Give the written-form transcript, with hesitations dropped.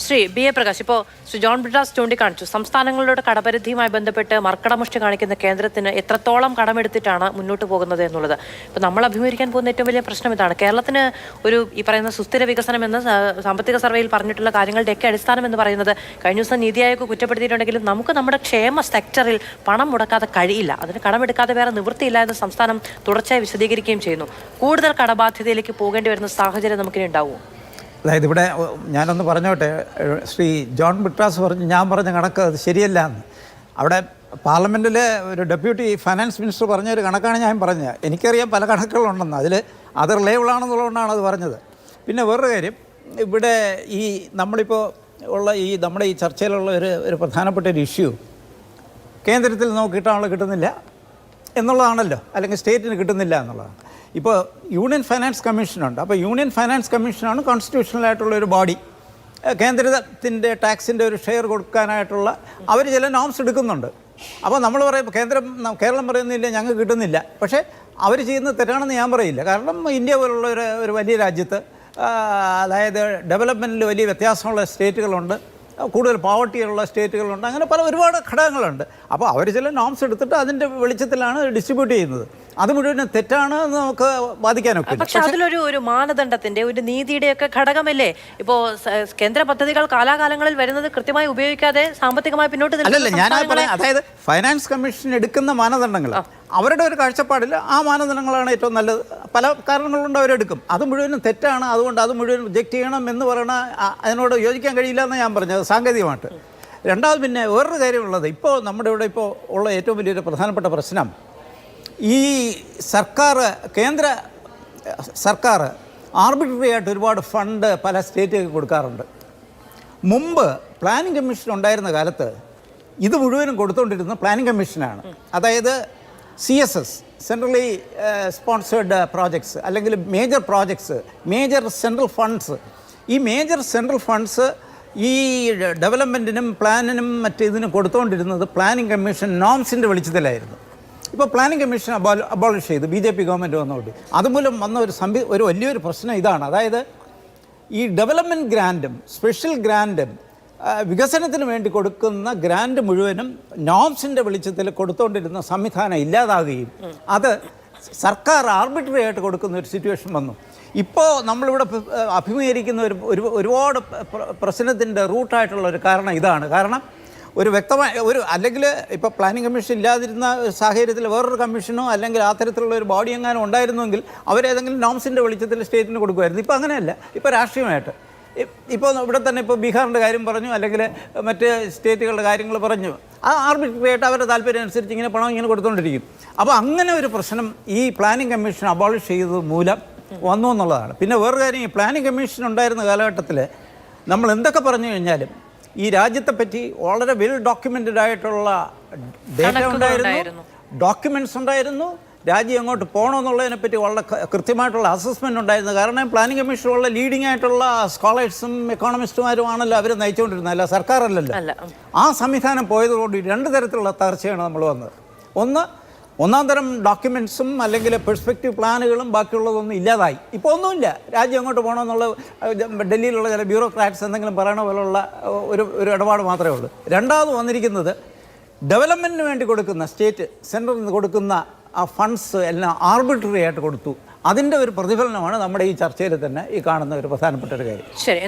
Shri B A Prakash, ഇപ്പോൾ ശ്രീ ജോൺ ബ്രിട്ടാസ് ചൂണ്ടിക്കാണിച്ചു സംസ്ഥാനങ്ങളുടെ കടപരിധിയുമായി ബന്ധപ്പെട്ട് മർക്കടമുഷ്ടി കാണിക്കുന്ന കേന്ദ്രത്തിന് എത്രത്തോളം കടമെടുത്തിട്ടാണ് മുന്നോട്ട് പോകുന്നത് എന്നുള്ളത്. ഇപ്പോൾ നമ്മൾ അഭിമുഖീകരിക്കാൻ പോകുന്ന ഏറ്റവും വലിയ പ്രശ്നം ഇതാണ്. കേരളത്തിന് ഈ പറയുന്ന സുസ്ഥിര വികസനം എന്ന സാമ്പത്തിക സർവേയിൽ പറഞ്ഞിട്ടുള്ള കാര്യങ്ങളുടെയൊക്കെ അടിസ്ഥാനം എന്ന് പറയുന്നത് കഴിഞ്ഞ ദിവസം നീതി ആയോഗ് കുറ്റപ്പെടുത്തിയിട്ടുണ്ടെങ്കിലും നമുക്ക് നമ്മുടെ ക്ഷേമ സെക്ടറിൽ പണം മുടക്കാതെ കഴിയില്ല, അതിന് കടമെടുക്കാതെ വേറെ നിവൃത്തിയില്ല എന്ന് സംസ്ഥാനം തുടർച്ചയായി വിശദീകരിക്കുകയും ചെയ്യുന്നു. കൂടുതൽ കടബാധ്യതയിലേക്ക് പോകേണ്ടി വരുന്ന സാഹചര്യം നമുക്കിനി ഉണ്ടാവുമോ? അതായത് ഇവിടെ ഞാനൊന്ന് പറഞ്ഞോട്ടെ, ശ്രീ ജോൺ ബ്രിട്ടാസ് ഞാൻ പറഞ്ഞ കണക്ക് അത് ശരിയല്ല എന്ന്. അവിടെ പാർലമെൻറ്റിൽ ഒരു ഡെപ്യൂട്ടി ഫൈനാൻസ് മിനിസ്റ്റർ പറഞ്ഞൊരു കണക്കാണ് ഞാൻ പറഞ്ഞത്. എനിക്കറിയാം പല കണക്കുകളുണ്ടെന്ന്, അതിൽ അത് റിലയബിളാണെന്നുള്ളതുകൊണ്ടാണ് അത് പറഞ്ഞത്. പിന്നെ വേറൊരു കാര്യം, ഇവിടെ നമ്മളിപ്പോൾ ഉള്ള നമ്മുടെ ഈ ചർച്ചയിലുള്ള ഒരു പ്രധാനപ്പെട്ട ഒരു ഇഷ്യൂ കേന്ദ്രത്തിൽ നമുക്ക് കിട്ടുന്നില്ല എന്നുള്ളതാണല്ലോ, അല്ലെങ്കിൽ സ്റ്റേറ്റിന് കിട്ടുന്നില്ല എന്നുള്ളതാണ്. ഇപ്പോൾ യൂണിയൻ ഫൈനാൻസ് കമ്മീഷനുണ്ട്. അപ്പോൾ യൂണിയൻ ഫൈനാൻസ് കമ്മീഷനാണ് കോൺസ്റ്റിറ്റ്യൂഷണലായിട്ടുള്ള ഒരു ബോഡി. കേന്ദ്രത്തിൻ്റെ ടാക്സിൻ്റെ ഒരു ഷെയർ കൊടുക്കാനായിട്ടുള്ള അവർ ചില നോംസ് എടുക്കുന്നുണ്ട്. അപ്പോൾ നമ്മൾ പറയും കേരളം പറയുന്നില്ല ഞങ്ങൾക്ക് കിട്ടുന്നില്ല, പക്ഷേ അവർ ചെയ്യുന്നത് തെറ്റാണെന്ന് ഞാൻ പറയില്ല. കാരണം ഇന്ത്യ പോലുള്ള ഒരു വലിയ രാജ്യത്ത്, അതായത് ഡെവലപ്മെൻറ്റിൽ വലിയ വ്യത്യാസമുള്ള സ്റ്റേറ്റുകളുണ്ട്, കൂടുതൽ പോവർട്ടിയുള്ള സ്റ്റേറ്റുകളുണ്ട്, അങ്ങനെ ഒരുപാട് ഘടകങ്ങളുണ്ട്. അപ്പോൾ അവർ ചില നോംസ് എടുത്തിട്ട് അതിൻ്റെ വെളിച്ചത്തിലാണ് ഡിസ്ട്രിബ്യൂട്ട് ചെയ്യുന്നത്. അത് മുഴുവൻ തെറ്റാണ് എന്ന് നമുക്ക് വാദിക്കാനൊക്കെ. പക്ഷെ അതിലൊരു മാനദണ്ഡത്തിന്റെ ഒരു നീതിയുടെയൊക്കെ ഘടകമല്ലേ? ഇപ്പോൾ കേന്ദ്ര പദ്ധതികൾ കാലാകാലങ്ങളിൽ വരുന്നത് കൃത്യമായി ഉപയോഗിക്കാതെ സാമ്പത്തികമായി പിന്നോട്ട് അല്ലല്ല ഞാൻ പറയാം. അതായത് ഫൈനാൻസ് കമ്മീഷൻ എടുക്കുന്ന മാനദണ്ഡങ്ങൾ അവരുടെ ഒരു കാഴ്ചപ്പാടിൽ ആ മാനദണ്ഡങ്ങളാണ് ഏറ്റവും നല്ലത്. പല കാരണങ്ങളുണ്ട് അവരെടുക്കും. അത് മുഴുവനും തെറ്റാണ്, അതുകൊണ്ട് അത് മുഴുവൻ റിജക്റ്റ് ചെയ്യണം എന്ന് പറയണ അതിനോട് യോജിക്കാൻ കഴിയില്ല എന്ന് ഞാൻ പറഞ്ഞത് സാങ്കേതികമായിട്ട്. രണ്ടാമത് പിന്നെ വേറൊരു കാര്യമുള്ളത്, ഇപ്പോൾ നമ്മുടെ ഇവിടെ ഇപ്പോൾ ഉള്ള ഏറ്റവും വലിയൊരു പ്രധാനപ്പെട്ട പ്രശ്നം, ഈ കേന്ദ്ര സർക്കാർ ആർബിട്രറി ആയിട്ട് ഒരുപാട് ഫണ്ട് പല സ്റ്റേറ്റുകൾക്ക് കൊടുക്കാറുണ്ട്. മുമ്പ് പ്ലാനിംഗ് കമ്മീഷൻ ഉണ്ടായിരുന്ന കാലത്ത് ഇത് മുഴുവനും കൊടുത്തുകൊണ്ടിരുന്നത് പ്ലാനിംഗ് കമ്മീഷനാണ്. അതായത് CSS, സെൻട്രലി സ്പോൺസേർഡ് പ്രോജക്ട്സ്, അല്ലെങ്കിൽ major projects, major central funds. ഈ മേജർ സെൻട്രൽ ഫണ്ട്സ് ഈ ഡെവലപ്മെൻറ്റിനും പ്ലാനിനും മറ്റേതിനും കൊടുത്തുകൊണ്ടിരുന്നത് പ്ലാനിംഗ് കമ്മീഷൻ നോംസിൻ്റെ വെളിച്ചത്തിലായിരുന്നു. ഇപ്പോൾ പ്ലാനിംഗ് കമ്മീഷൻ അബോളിഷ് ചെയ്ത് BJP ഗവൺമെൻറ് വന്നുകൊണ്ട് അതുമൂലം വന്ന ഒരു വലിയൊരു പ്രശ്നം ഇതാണ്. അതായത് ഈ ഡെവലപ്മെൻറ്റ് ഗ്രാൻറ്റും സ്പെഷ്യൽ ഗ്രാൻറ്റും വികസനത്തിന് വേണ്ടി കൊടുക്കുന്ന ഗ്രാൻറ്റ് മുഴുവനും നോംസിൻ്റെ വെളിച്ചത്തിൽ കൊടുത്തുകൊണ്ടിരുന്ന സംവിധാനം ഇല്ലാതാകുകയും അത് സർക്കാർ ആർബിട്രറി ആയിട്ട് കൊടുക്കുന്ന ഒരു സിറ്റുവേഷൻ വന്നു. ഇപ്പോൾ നമ്മളിവിടെ അഭിമുഖീകരിക്കുന്ന ഒരുപാട് പ്രശ്നത്തിൻ്റെ റൂട്ടായിട്ടുള്ള ഒരു കാരണം ഇതാണ്. കാരണം വ്യക്തമായ അല്ലെങ്കിൽ ഇപ്പോൾ പ്ലാനിംഗ് കമ്മീഷൻ ഇല്ലാതിരുന്ന സാഹചര്യത്തിൽ വേറൊരു കമ്മീഷനോ അല്ലെങ്കിൽ ആ തരത്തിലുള്ള ഒരു ബോഡി എങ്ങാനും ഉണ്ടായിരുന്നെങ്കിൽ അവരേതെങ്കിലും നോംസിൻ്റെ വെളിച്ചത്തിൽ സ്റ്റേറ്റിന് കൊടുക്കുമായിരുന്നു. ഇപ്പോൾ അങ്ങനെയല്ല. ഇപ്പോൾ രാഷ്ട്രീയമായിട്ട് ഇപ്പോൾ ഇവിടെ തന്നെ ഇപ്പോൾ ബീഹാറിൻ്റെ കാര്യം പറഞ്ഞു, അല്ലെങ്കിൽ മറ്റ് സ്റ്റേറ്റുകളുടെ കാര്യങ്ങൾ പറഞ്ഞു. ആ ആർബിട്രറി ആയിട്ട് അവരുടെ താല്പര്യം അനുസരിച്ച് ഇങ്ങനെ പണം ഇങ്ങനെ കൊടുത്തുകൊണ്ടിരിക്കും. അപ്പോൾ അങ്ങനെ ഒരു പ്രശ്നം ഈ പ്ലാനിംഗ് കമ്മീഷൻ അബോളിഷ് ചെയ്തത് മൂലം വന്നു എന്നുള്ളതാണ്. പിന്നെ വേറൊരു കാര്യം, ഈ പ്ലാനിംഗ് കമ്മീഷൻ ഉണ്ടായിരുന്ന കാലഘട്ടത്തിൽ നമ്മൾ എന്തൊക്കെ പറഞ്ഞു കഴിഞ്ഞാലും ഈ രാജ്യത്തെപ്പറ്റി വളരെ വെൽ ഡോക്യുമെൻറ്റഡ് ആയിട്ടുള്ള ഡേറ്റ ഉണ്ടായിരുന്നു, ഡോക്യുമെൻറ്റ്സ് ഉണ്ടായിരുന്നു, രാജ്യം എങ്ങോട്ട് പോകണമെന്നുള്ളതിനെപ്പറ്റി വളരെ കൃത്യമായിട്ടുള്ള അസസ്മെൻ്റ് ഉണ്ടായിരുന്നു. കാരണം പ്ലാനിംഗ് കമ്മീഷനുള്ള ലീഡിംഗ് ആയിട്ടുള്ള സ്കോളേഴ്സും എക്കോണമിസ്റ്റുമാരുമാണല്ലോ അവർ നയിച്ചുകൊണ്ടിരുന്നത്, അല്ല സർക്കാരല്ലല്ലോ. ആ സംവിധാനം പോയതോടുകൂടി രണ്ട് തരത്തിലുള്ള തകർച്ചയാണ് നമ്മൾ വന്നത്. ഒന്നാം തരം ഡോക്യുമെൻറ്റ്സും അല്ലെങ്കിൽ പെർസ്പെക്റ്റീവ് പ്ലാനുകളും ബാക്കിയുള്ളതൊന്നും ഇല്ലാതായി. ഇപ്പോൾ ഒന്നുമില്ല. രാജ്യം എങ്ങോട്ട് പോകണമെന്നുള്ള ഡൽഹിയിലുള്ള ചില ബ്യൂറോക്രാറ്റ്സ് എന്തെങ്കിലും പറയണ പോലുള്ള ഒരു ഇടപാട് മാത്രമേ ഉള്ളൂ. രണ്ടാമത് വന്നിരിക്കുന്നത് ഡെവലപ്മെൻറ്റിന് വേണ്ടി കൊടുക്കുന്ന സെൻട്രലിൽ നിന്ന് കൊടുക്കുന്ന ആ ഫണ്ട്സ് എല്ലാം ആർബിട്രറി ആയിട്ട് കൊടുത്തു. അതിൻ്റെ ഒരു പ്രതിഫലനമാണ് നമ്മുടെ ഈ ചർച്ചയിൽ തന്നെ ഈ കാണുന്ന ഒരു പ്രധാനപ്പെട്ട ഒരു കാര്യം. ശരി.